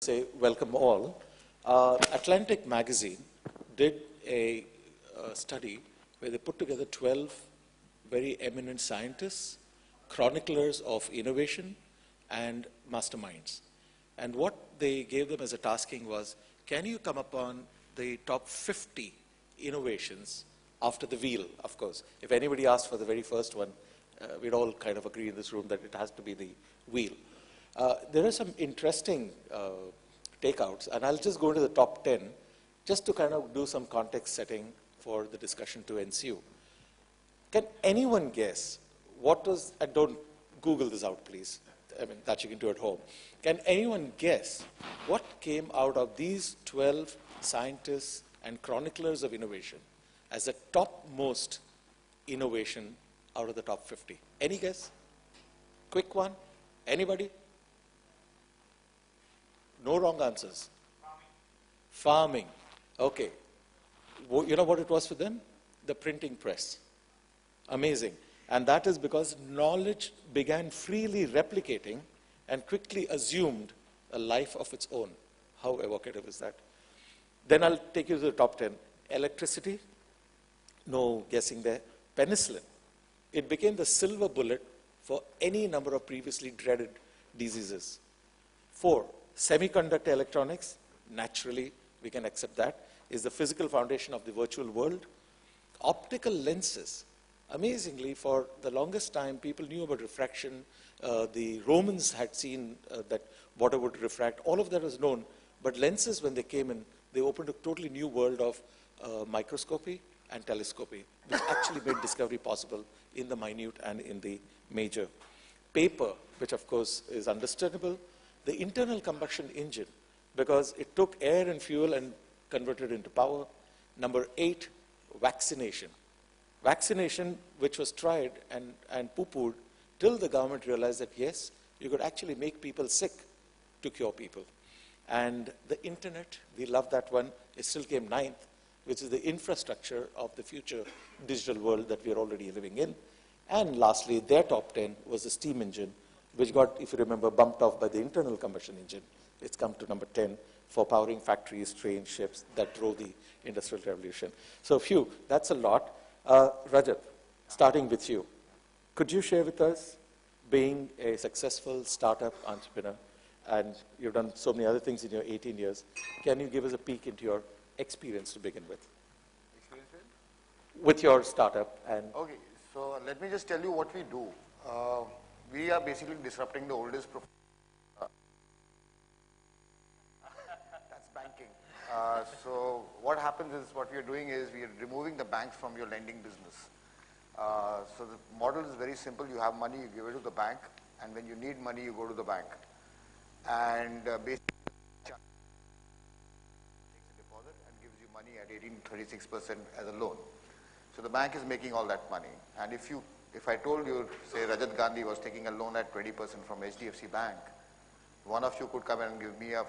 say welcome all. Atlantic Magazine did a study where they put together 12 very eminent scientists, chroniclers of innovation, and masterminds. And what they gave them as a tasking was, can you come upon the top 50 innovations after the wheel, of course. If anybody asked for the very first one, we'd all kind of agree in this room that it has to be the wheel. There are some interesting takeouts, and I'll just go into the top 10 just to kind of do some context setting for the discussion to ensue. Can anyone guess what was, and don't Google this out, please. I mean, that you can do at home. Can anyone guess what came out of these 12 scientists and chroniclers of innovation as the topmost innovation out of the top 50? Any guess? Quick one? Anybody? No wrong answers. Farming. Okay. You know what it was for them? The printing press. Amazing. And that is because knowledge began freely replicating and quickly assumed a life of its own. How evocative is that? Then I'll take you to the top 10. Electricity. No guessing there. Penicillin. It became the silver bullet for any number of previously dreaded diseases. 4. Semiconductor electronics. Naturally, we can accept that. Is the physical foundation of the virtual world. Optical lenses. Amazingly, for the longest time, people knew about refraction. The Romans had seen that water would refract. All of that was known. But lenses, when they came in, they opened a totally new world of microscopy and telescopy, which actually made discovery possible in the minute and in the major. Paper, which of course is understandable. The internal combustion engine, because it took air and fuel and converted into power. Number 8, vaccination. Vaccination, which was tried and poo-pooed till the government realized that, yes, you could actually make people sick to cure people. And the internet, we love that one. It still came 9th, which is the infrastructure of the future digital world that we are already living in. And lastly, their top 10 was the steam engine, which got, if you remember, bumped off by the internal combustion engine. It's come to number 10 for powering factories, trains, ships that drove the Industrial Revolution. So phew, that's a lot. Rajat, starting with you, could you share with us, being a successful startup entrepreneur, and you've done so many other things in your 18 years, can you give us a peek into your experience to begin with? Experience with your startup. And okay, so let me just tell you what we do. We are basically disrupting the oldest profession. That's banking. So what happens is, what we are doing is we are removing the banks from your lending business. So the model is very simple. You have money, you give it to the bank, and when you need money, you go to the bank. And basically, takes a deposit and gives you money at 36% as a loan. So the bank is making all that money. And if I told you, say Rajat Gandhi was taking a loan at 20% from HDFC Bank, one of you could come and give me a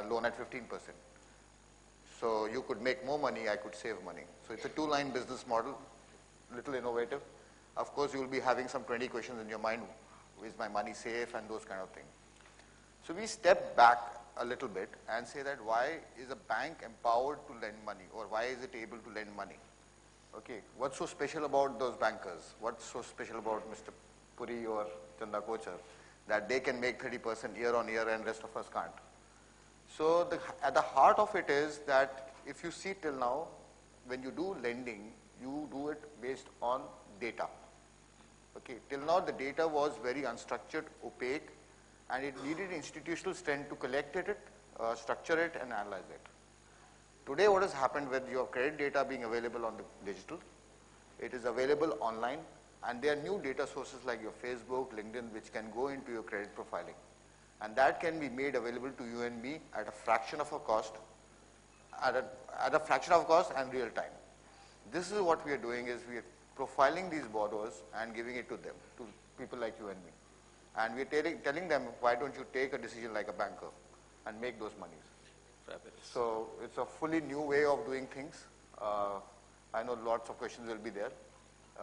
loan at 15%. So you could make more money, I could save money. So it's a two-line business model, little innovative. Of course, you will be having some 20 questions in your mind. Is my money safe and those kind of things. So we step back a little bit and say that why is a bank empowered to lend money, or why is it able to lend money? Okay, what's so special about those bankers? What's so special about Mr. Puri or Chanda Kochar that they can make 30% year on year and rest of us can't? So at the heart of it is that if you see till now, when you do lending, you do it based on data. Okay, till now the data was very unstructured, opaque, and it needed institutional strength to collect it, structure it, and analyze it. Today what has happened with your credit data being available on the digital, it is available online, and there are new data sources like your Facebook, LinkedIn, which can go into your credit profiling. And that can be made available to you and me at a fraction of a cost, at a fraction of cost and real time. This is what we are doing, is we are profiling these borrowers and giving it to them, to people like you and me. And we are telling them, why don't you take a decision like a banker and make those monies? fabulous. So it's a fully new way of doing things. I know lots of questions will be there.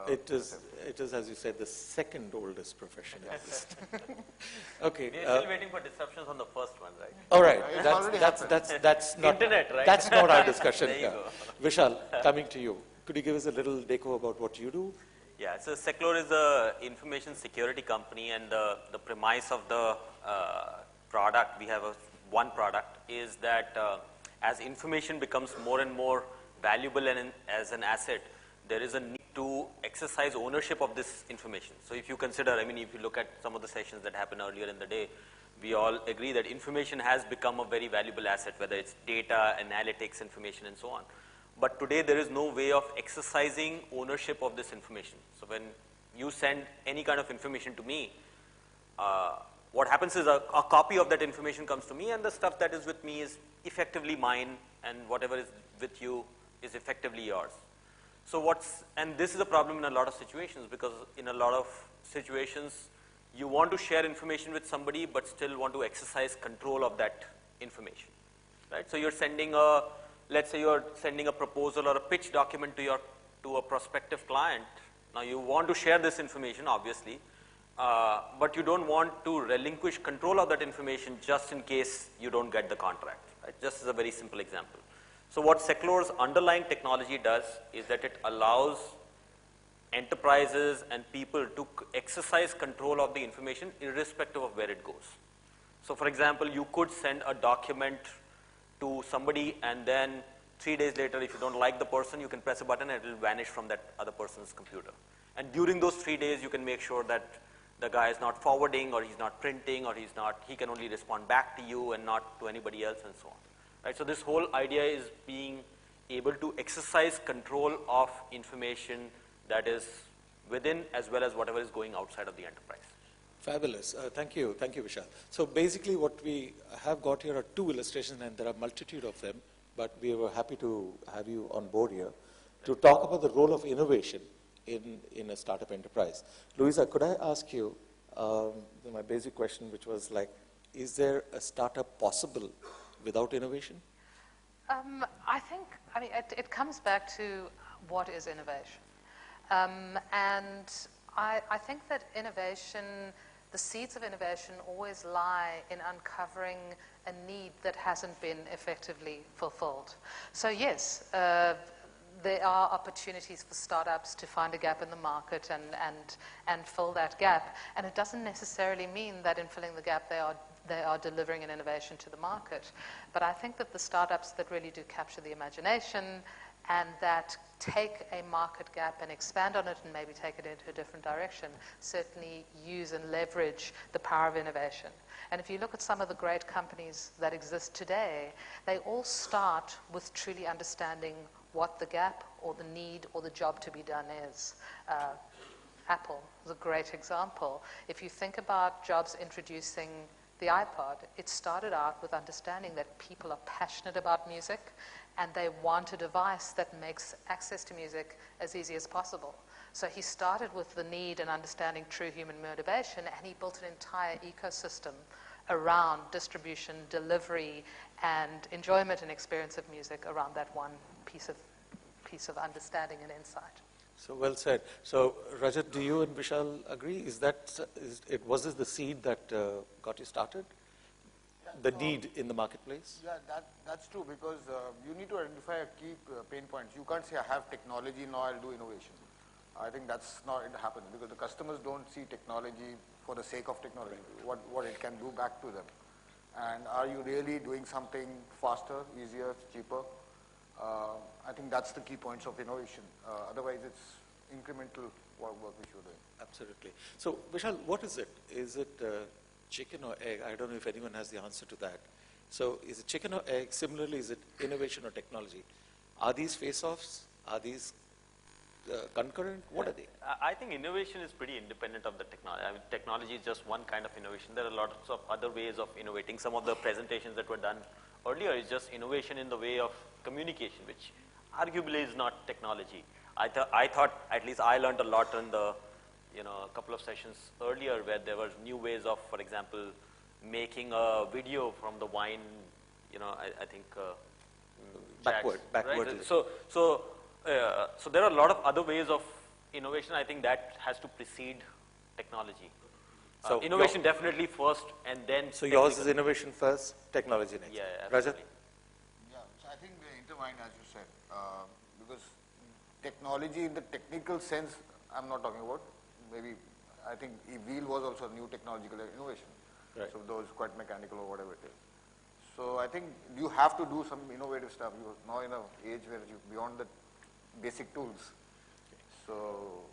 It is, as you said, the second oldest profession in this. Okay. We are still waiting for disruptions on the first one, right? All right. It's That's not Internet, right? That's not our discussion There you here. go. Vishal, coming to you. Could you give us a little deco about what you do? Yeah, so Seclore is a information security company, and the premise of the product, we have one product, is that as information becomes more and more valuable and as an asset, there is a need to exercise ownership of this information. So if you consider, I mean, if you look at some of the sessions that happened earlier in the day, we all agree that information has become a very valuable asset, whether it's data, analytics, information, and so on. But today there is no way of exercising ownership of this information. So when you send any kind of information to me, what happens is a copy of that information comes to me, and the stuff that is with me is effectively mine, and whatever is with you is effectively yours. So and this is a problem in a lot of situations, because in a lot of situations you want to share information with somebody but still want to exercise control of that information, right? So you're sending let's say you're sending a proposal or a pitch document to a prospective client. Now you want to share this information, obviously, but you don't want to relinquish control of that information just in case you don't get the contract, right? Just as a very simple example. So what Seclore's underlying technology does is that it allows enterprises and people to exercise control of the information irrespective of where it goes. So for example, you could send a document to somebody, and then 3 days later, if you don't like the person, you can press a button and it will vanish from that other person's computer. And during those 3 days, you can make sure that the guy is not forwarding, or he's not printing, or he can only respond back to you and not to anybody else, and so on. Right? So this whole idea is being able to exercise control of information that is within as well as whatever is going outside of the enterprise. Fabulous. Thank you, Vishal. So basically what we have got here are two illustrations, and there are a multitude of them, but we were happy to have you on board here to talk about the role of innovation in a startup enterprise. Luisa, could I ask you my basic question, which was like, is there a startup possible without innovation? I think, it comes back to what is innovation. And I think that innovation, the seeds of innovation always lie in uncovering a need that hasn't been effectively fulfilled. So yes, there are opportunities for startups to find a gap in the market and fill that gap. And it doesn't necessarily mean that in filling the gap they are delivering an innovation to the market. But I think that the startups that really do capture the imagination and that take a market gap and expand on it and maybe take it into a different direction certainly use and leverage the power of innovation. And if you look at some of the great companies that exist today, they all start with truly understanding what the gap or the need or the job to be done is. Apple is a great example. If you think about Jobs introducing the iPod, it started out with understanding that people are passionate about music and they want a device that makes access to music as easy as possible. So he started with the need and understanding true human motivation, and he built an entire ecosystem around distribution, delivery, and enjoyment and experience of music around that one piece of understanding and insight. So well said. So Rajat, do you and Vishal agree? Was this the seed that got you started? The need in the marketplace? Yeah, that's true, because you need to identify a key pain points. You can't say, I have technology, now I'll do innovation. I think that's not it happens, because the customers don't see technology for the sake of technology, what it can do back to them. And are you really doing something faster, easier, cheaper? I think that's the key points of innovation. Otherwise, it's incremental work which you're doing. Absolutely. So Vishal, what is it? Is it chicken or egg? I don't know if anyone has the answer to that. So is it chicken or egg? Similarly, is it innovation or technology? Are these face-offs? Are these concurrent? What are they? I think innovation is pretty independent of the technology. I mean, technology is just one kind of innovation. There are lots of other ways of innovating. Some of the presentations that were done earlier is just innovation in the way of communication, which arguably is not technology. I thought, at least I learned a lot in the, a couple of sessions earlier where there were new ways of, for example, making a video from the wine, I think backward. Right? So there are a lot of other ways of innovation, I think that has to precede technology. So Innovation definitely first, and then. So yours is innovation first, technology next. Yeah, Rajat? absolutely. Yeah, so I think they're intertwined, as you said, because technology in the technical sense, I'm not talking about. Maybe I think wheel was also a new technological innovation. Right. So those quite mechanical or whatever it is. So I think you have to do some innovative stuff. You're now in an age where you're beyond the basic tools. So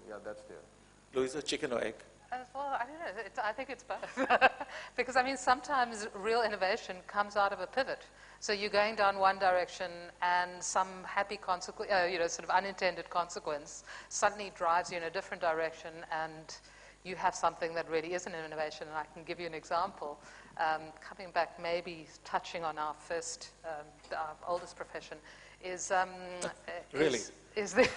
yeah, that's there. Luisa, chicken or egg? Well, I don't know. I think it's both. Because, I mean, sometimes real innovation comes out of a pivot. So you're going down one direction and some happy consequence, sort of unintended consequence suddenly drives you in a different direction, and you have something that really is an innovation. And I can give you an example. Coming back, maybe touching on our first, our oldest profession, is Really? is the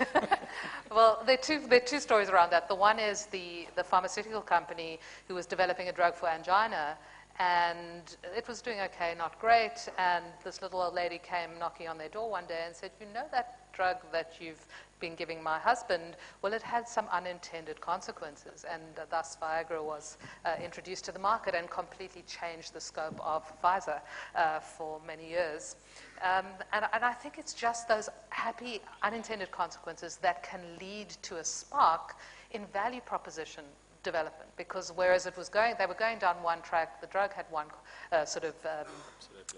well, there are two stories around that. The one is the pharmaceutical company who was developing a drug for angina, and it was doing okay, not great, and this little old lady came knocking on their door one day and said, you know that drug that you've been giving my husband, well, it had some unintended consequences, and thus Viagra was introduced to the market and completely changed the scope of Pfizer for many years. And I think it's just those happy unintended consequences that can lead to a spark in value proposition development, because whereas it was they were going down one track, the drug had one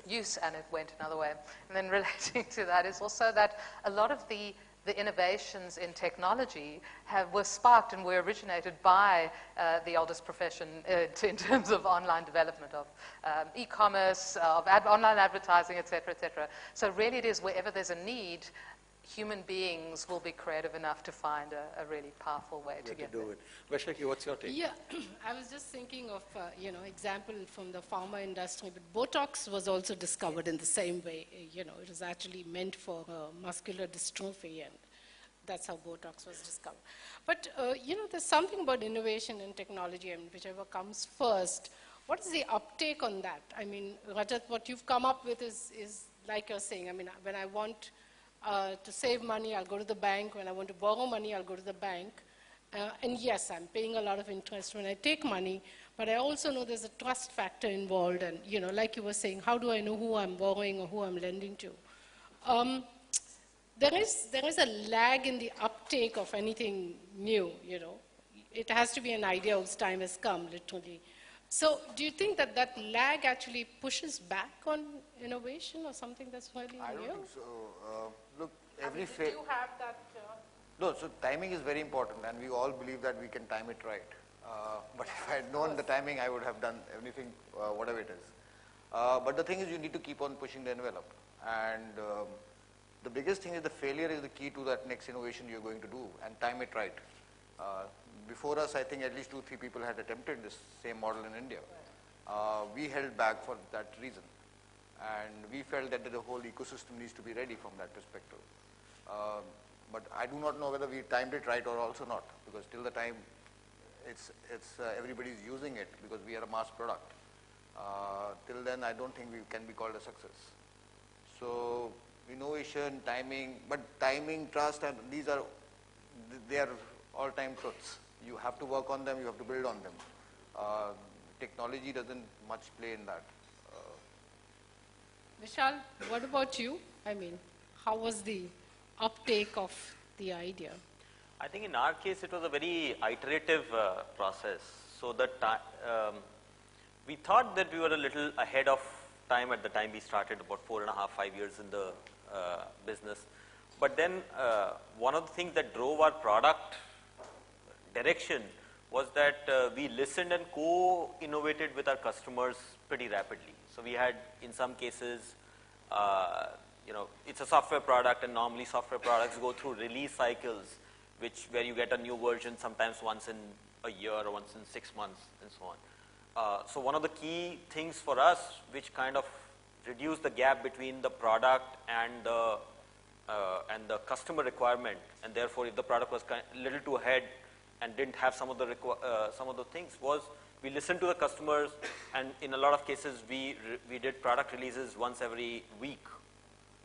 use and it went another way. And then relating to that is also that a lot of the innovations in technology were sparked and were originated by the oldest profession in terms of online development of e-commerce, of online advertising, et cetera, et cetera. So really it is wherever there's a need, human beings will be creative enough to find a really powerful way to get do there. it. Vaishakhi, what's your take? Yeah, I was just thinking of, example from the pharma industry, but Botox was also discovered in the same way. It was actually meant for muscular dystrophy, and that's how Botox was discovered. But, there's something about innovation and technology, and whichever comes first. What is the uptake on that? I mean, Rajat, what you've come up with is like you're saying, I mean, when I want to save money, I'll go to the bank. When I want to borrow money, I'll go to the bank. And yes, I'm paying a lot of interest when I take money, but I also know there's a trust factor involved. And, like you were saying, how do I know who I'm borrowing or who I'm lending to? There is a lag in the uptake of anything new, It has to be an idea whose time has come, literally. So do you think that that lag actually pushes back on innovation or something that's really I new? don't think so. Look, I every mean, did you have that? No, so timing is very important, and we all believe that we can time it right. But if I had known the timing, I would have done anything, whatever it is. But the thing is, you need to keep on pushing the envelope. And the biggest thing is the failure is the key to that next innovation you're going to do, and time it right. Before us, I think at least 2-3 people had attempted this same model in India. We held back for that reason. And we felt that the whole ecosystem needs to be ready from that perspective. But I do not know whether we timed it right or also not, because till the time everybody's using it, because we are a mass product. Till then, I don't think we can be called a success. So innovation, timing, but timing, trust, and they are all-time truths. You have to work on them, you have to build on them. Technology doesn't much play in that. Vishal, what about you? I mean, how was the uptake of the idea? I think in our case, it was a very iterative process. So that we thought that we were a little ahead of time at the time we started, about 4.5, 5 years in the business. But then one of the things that drove our product direction was that we listened and co-innovated with our customers pretty rapidly. So we had, in some cases, it's a software product, and normally software products go through release cycles, where you get a new version sometimes once in a year or once in 6 months and so on. So one of the key things for us, which kind of reduced the gap between the product and the customer requirement, and therefore if the product was a little too ahead and didn't have some of the things, was we listened to the customers, and in a lot of cases we did product releases once every week,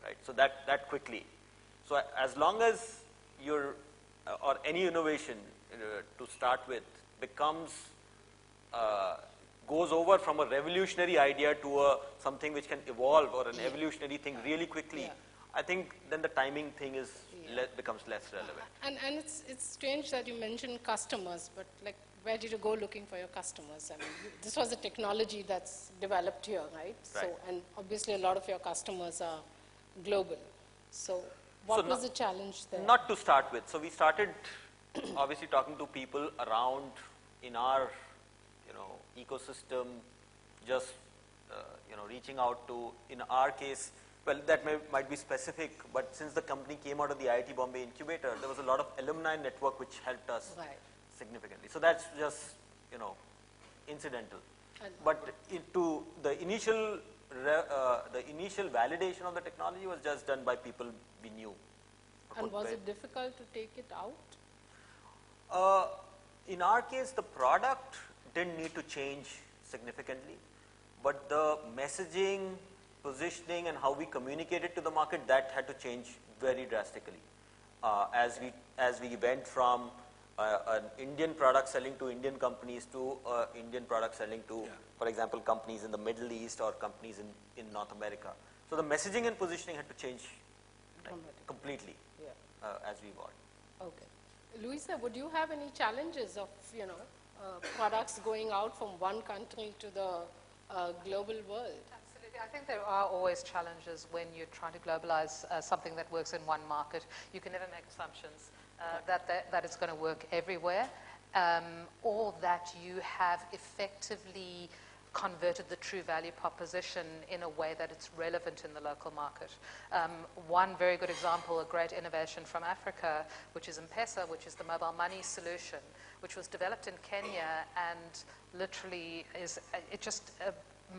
right? So that quickly. So as long as you're or any innovation to start with becomes, goes over from a revolutionary idea to something which can evolve, or an evolutionary thing really quickly, I think then the timing thing is becomes less relevant. And it's strange that you mentioned customers, but like, where did you go looking for your customers? I mean, this was a technology that's developed here, right? So, and obviously a lot of your customers are global. So what was the challenge there? Not to start with. So we started obviously talking to people around in our, ecosystem, just, reaching out to, in our case, well, that might be specific, but since the company came out of the IIT Bombay incubator, there was a lot of alumni network which helped us significantly. So that's just, incidental. But into the initial validation of the technology was just done by people we knew. And was it difficult to take it out? In our case, the product didn't need to change significantly, but the messaging, positioning, and how we communicated to the market, that had to change very drastically. As we went from an Indian product selling to Indian companies to Indian product selling to, for example, companies in the Middle East or companies in North America. So the messaging and positioning had to change completely as we evolved. Okay. Luisa, would you have any challenges of, products going out from one country to the global world? Absolutely. I think there are always challenges when you're trying to globalize something that works in one market. You can never make assumptions that it's going to work everywhere, or that you have effectively converted the true value proposition in a way that it's relevant in the local market. One very good example, a great innovation from Africa, which is M-Pesa, which is the mobile money solution, which was developed in Kenya and literally it just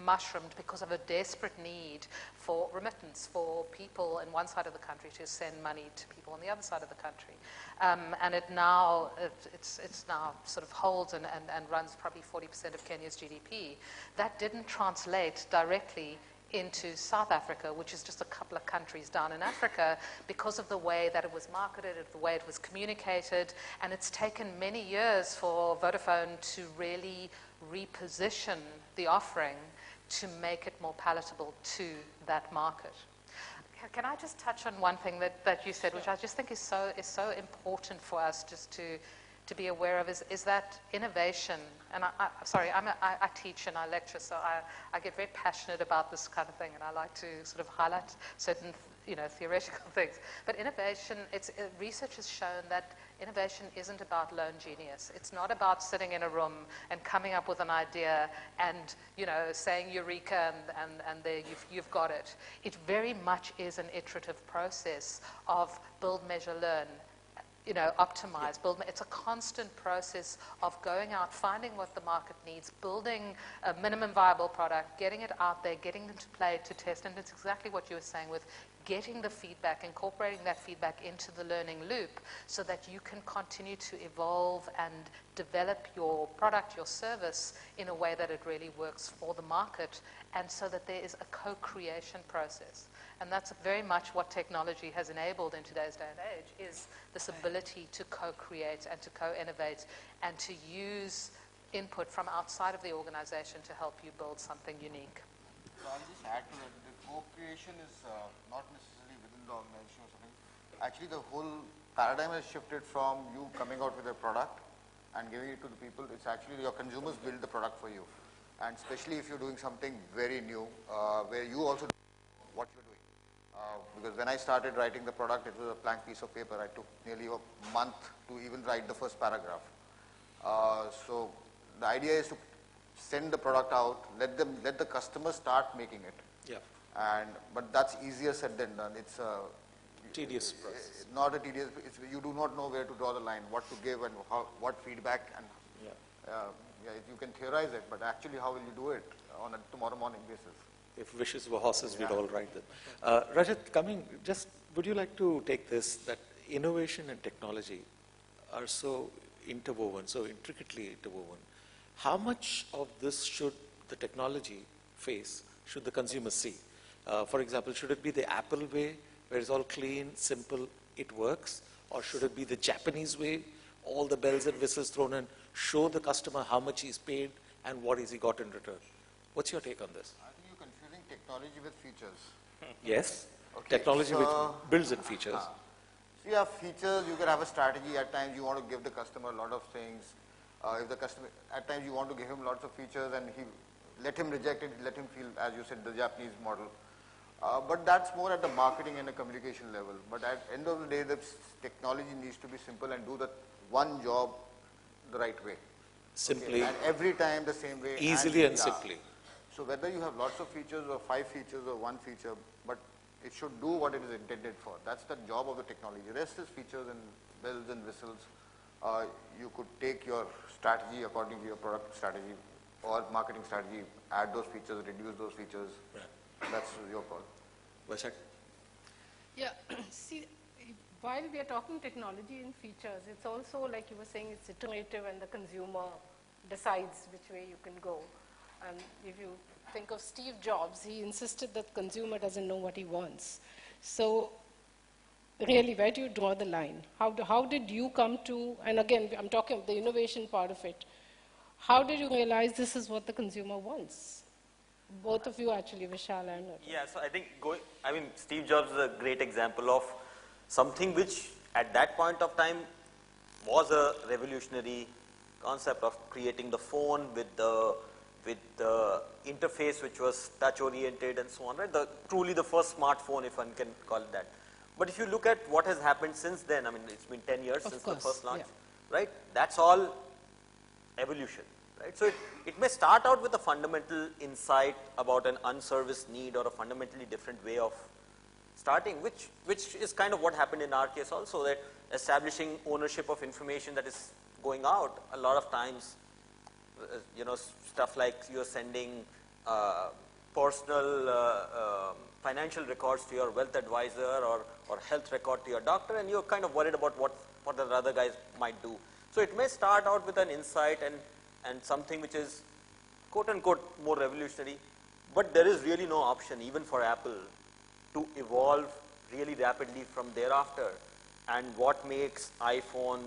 mushroomed because of a desperate need for remittance for people in one side of the country to send money to people on the other side of the country. And it's now sort of holds and runs probably 40% of Kenya's GDP. That didn't translate directly into South Africa, which is just a couple of countries down in Africa, because of the way that it was marketed, the way it was communicated, and it's taken many years for Vodafone to really reposition the offering to make it more palatable to that market. Can I just touch on one thing that you said, which I just think is so important for us just to be aware of, is that innovation. And I teach and I lecture, so I get very passionate about this kind of thing, and I like to sort of highlight certain theoretical things. But innovation, research has shown that innovation isn't about lone genius. It's not about sitting in a room and coming up with an idea and saying eureka and there you've got it. It very much is an iterative process of build, measure, learn. Optimize, build. It's a constant process of going out, finding what the market needs, building a minimum viable product, getting it out there, getting them to play, to test, and it's exactly what you were saying with getting the feedback, incorporating that feedback into the learning loop so that you can continue to evolve and develop your product, your service in a way that it really works for the market, and so that there is a co-creation process. And that's very much what technology has enabled in today's day and age, is this ability to co-create and to co-innovate and to use input from outside of the organization to help you build something unique. So I'll just add to that. The co-creation is not necessarily within the organization or something. Actually, the whole paradigm has shifted from you coming out with a product and giving it to the people. It's actually your consumers build the product for you. And especially if you're doing something very new, where you also know what you're doing. Because when I started writing the product, it was a blank piece of paper. I took nearly a month to even write the first paragraph. So the idea is to send the product out, let the customer start making it. Yeah. But that's easier said than done. It's a tedious process. Not a tedious. You do not know where to draw the line, what to give, and what feedback, and you can theorize it, but actually, how will you do it on a tomorrow morning basis? If wishes were horses, we'd all ride them. Rajat, would you like to take this, that innovation and technology are so interwoven, so intricately interwoven. How much of this should the technology face, should the consumer see? For example, should it be the Apple way, where it's all clean, simple, it works? Or should it be the Japanese way, all the bells and whistles thrown in, show the customer how much he's paid and what has he got in return? What's your take on this? I think you're confusing technology with features. Yes, Okay, technology so- which builds in features. So you have features, you can have a strategy. At times you want to give the customer a lot of things. If the customer, at times you want to give him lots of features and let him reject it, let him feel, as you said, the Japanese model. But that's more at the marketing and the communication level. But at the end of the day, the technology needs to be simple and do the one job the right way. Simply, And every time the same way. easily and yeah. simply. So whether you have lots of features or 5 features or 1 feature, but it should do what it is intended for. That's the job of the technology. Rest is features and bells and whistles. You could take your strategy according to your product strategy or marketing strategy, add those features, reduce those features. Right. That's your call. Vaishakhi? Yeah, see, while we are talking technology and features, it's also like you were saying, it's iterative and the consumer decides which way you can go. And if you think of Steve Jobs, he insisted that the consumer doesn't know what he wants. So really, where do you draw the line? How did you come to, and again, I'm talking the innovation part of it, how did you realize this is what the consumer wants? Both of you actually, Vishal and Rajat. Yeah, so I think Steve Jobs is a great example of something which at that point of time was a revolutionary concept of creating the phone with the interface which was touch oriented and so on, right? Truly the first smartphone, if one can call it that. But if you look at what has happened since then, I mean, it's been 10 years since the first launch, right? That's all evolution, right? So it may start out with a fundamental insight about an unserviced need or a fundamentally different way of starting, which is kind of what happened in our case also, that establishing ownership of information that is going out. A lot of times, stuff like you're sending personal financial records to your wealth advisor or health record to your doctor, and you're kind of worried about what the other guys might do. So it may start out with an insight and something which is quote unquote more revolutionary, but there is really no option even for Apple to evolve really rapidly from thereafter. And what makes iPhone,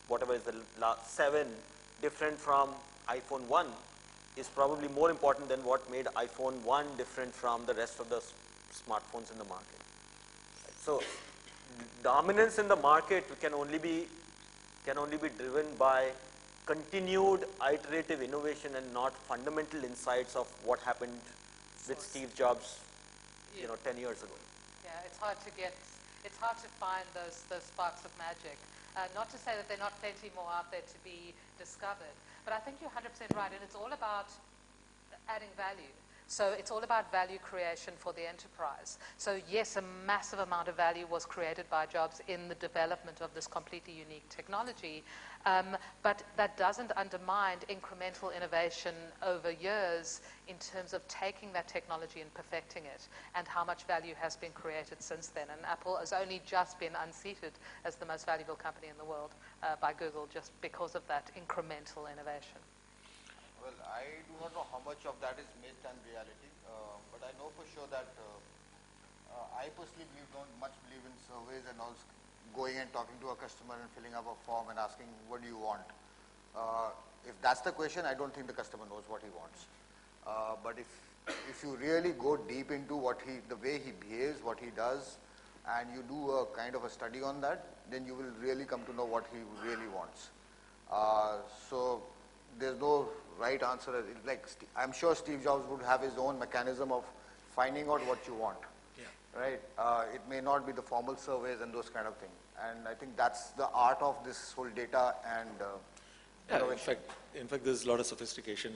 whatever is the 7, different from iPhone 1 is probably more important than what made iPhone 1 different from the rest of the smartphones in the market. So dominance in the market can only be driven by continued iterative innovation and not fundamental insights of what happened with Steve Jobs, 10 years ago. Yeah, it's hard to find those sparks of magic. Not to say that there are not plenty more out there to be discovered, but I think you're 100% right, and it's all about adding value. So it's all about value creation for the enterprise. So yes, a massive amount of value was created by Jobs in the development of this completely unique technology, but that doesn't undermine incremental innovation over years in terms of taking that technology and perfecting it, and how much value has been created since then. And Apple has only just been unseated as the most valuable company in the world by Google just because of that incremental innovation. Well, I do not know how much of that is myth and reality, but I know for sure that I personally don't much believe in surveys and also going and talking to a customer and filling up a form and asking, what do you want? If that's the question, I don't think the customer knows what he wants. But if you really go deep into the way he behaves, what he does, and you do a kind of a study on that, then you will really come to know what he really wants. So there's no right answer. I'm sure Steve Jobs would have his own mechanism of finding out what you want. Yeah. Right? It may not be the formal surveys and those kind of things. And I think that's the art of this whole data and in fact, there's a lot of sophistication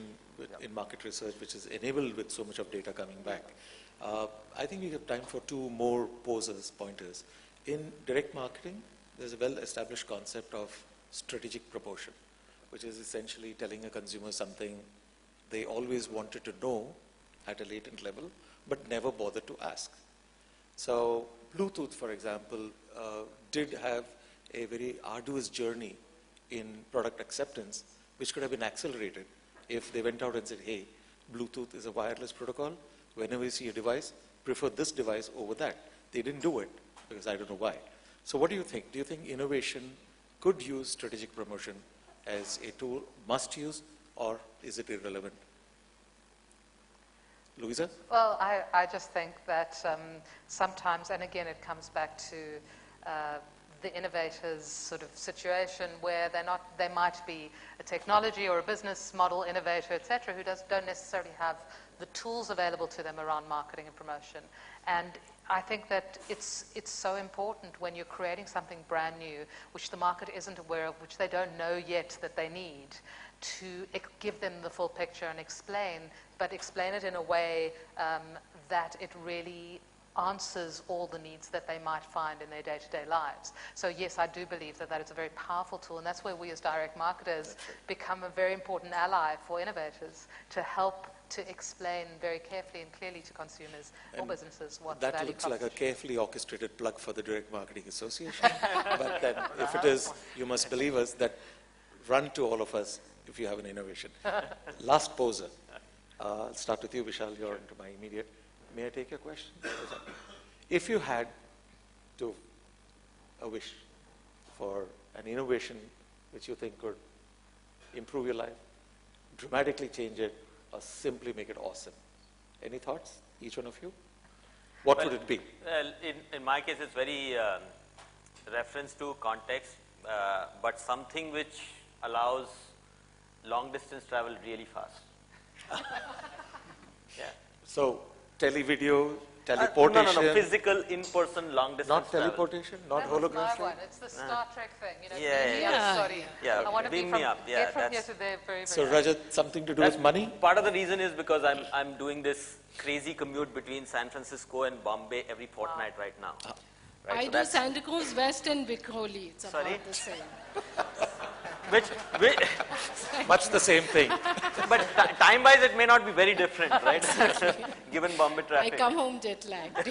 in market research, which is enabled with so much of data coming back. I think we have time for 2 more pointers. In direct marketing, there's a well-established concept of strategic proportion, which is essentially telling a consumer something they always wanted to know at a latent level, but never bothered to ask. So Bluetooth, for example, did have a very arduous journey in product acceptance, which could have been accelerated if they went out and said, hey, Bluetooth is a wireless protocol. Whenever you see a device, prefer this device over that. They didn't do it, because I don't know why. So what do you think? Do you think innovation could use strategic promotion as a tool, must use, or is it irrelevant? Luisa? Well, I just think that sometimes, and again, it comes back to the innovator's sort of situation where they might be a technology or a business model innovator, et cetera, who don't necessarily have the tools available to them around marketing and promotion. And I think that it's so important when you're creating something brand new, which the market isn't aware of, which they don't know yet that they need, to give them the full picture and explain, but explain it in a way that it really answers all the needs that they might find in their day-to-day lives. So yes, I do believe that it's a very powerful tool, and that's where we as direct marketers become a very important ally for innovators to help to explain very carefully and clearly to consumers or businesses what the value That looks like a proposition. carefully orchestrated plug for the Direct Marketing Association. But then if it is, you must believe us that run to all of us if you have an innovation. Last poser. I'll start with you, Vishal. You're into my immediate. May I take your question? If you had a wish for an innovation which you think could improve your life, dramatically change it, or simply make it awesome, any thoughts, each one of you? What would it be? Well, in my case, it's very reference to context, but something which allows long distance travel really fast. Yeah. So, televideo, teleportation. No, physical, in-person, long distance Not travel. teleportation, not That was my holographic. one. It's the Star Trek thing. You know, Yeah, beam me yeah, up, sorry. yeah. I want to Beam be me from, up, yeah, get from here that's- to there very, very So, fast. Rajat, something to do That's with money? Part of the reason is because I'm doing this crazy commute between San Francisco and Bombay every fortnight right now. Right, I so do that's- Santa Cruz West and Vikhroli. It's about Sorry? the same. which Much the same thing. but time-wise it may not be very different, right? Given Bombay I traffic. come home jet lagged.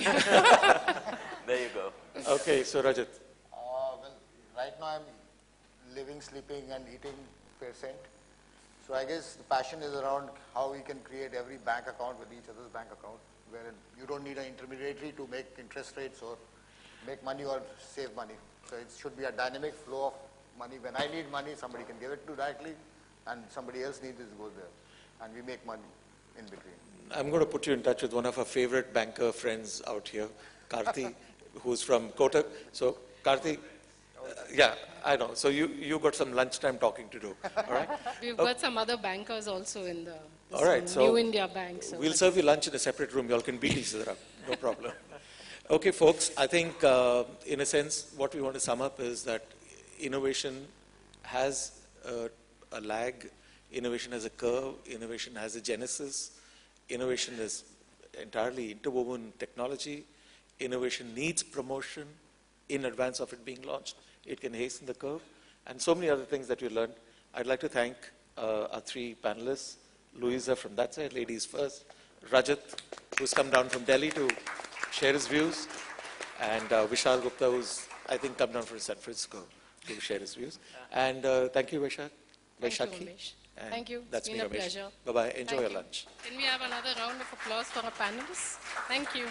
There you go. Okay, so Rajat, Well, right now I'm living, sleeping, and eating percent. So I guess the passion is around how we can create every bank account with each other's bank account, wherein you don't need an intermediary to make interest rates or make money or save money. So it should be a dynamic flow of money. When I need money, somebody can give it to directly, and somebody else needs it goes there, and we make money in between. I'm going to put you in touch with one of our favorite banker friends out here, Karthi, who's from Kotak. So, Karthi, yeah, I know. So you got some lunchtime talking to do, all right? We've got some other bankers also in the All right, so New India Bank. So we'll serve you lunch in a separate room. You all can beat each other up. No problem. Okay, folks, I think in a sense, what we want to sum up is that innovation has a lag, innovation has a curve, innovation has a genesis, innovation is entirely interwoven technology, innovation needs promotion in advance of it being launched. It can hasten the curve, and so many other things that we learned. I'd like to thank our three panelists, Luisa from that side, ladies first, Rajat, who's come down from Delhi to share his views, and Vishal Gupta, who's, I think, come down from San Francisco to share his views. And thank you, Vaishakhi. Thank you, Ramesh. And Thank you. That's It's me, been a Ramesh. pleasure. Bye-bye. Enjoy Thank your you. lunch. Can we have another round of applause for our panelists? Thank you.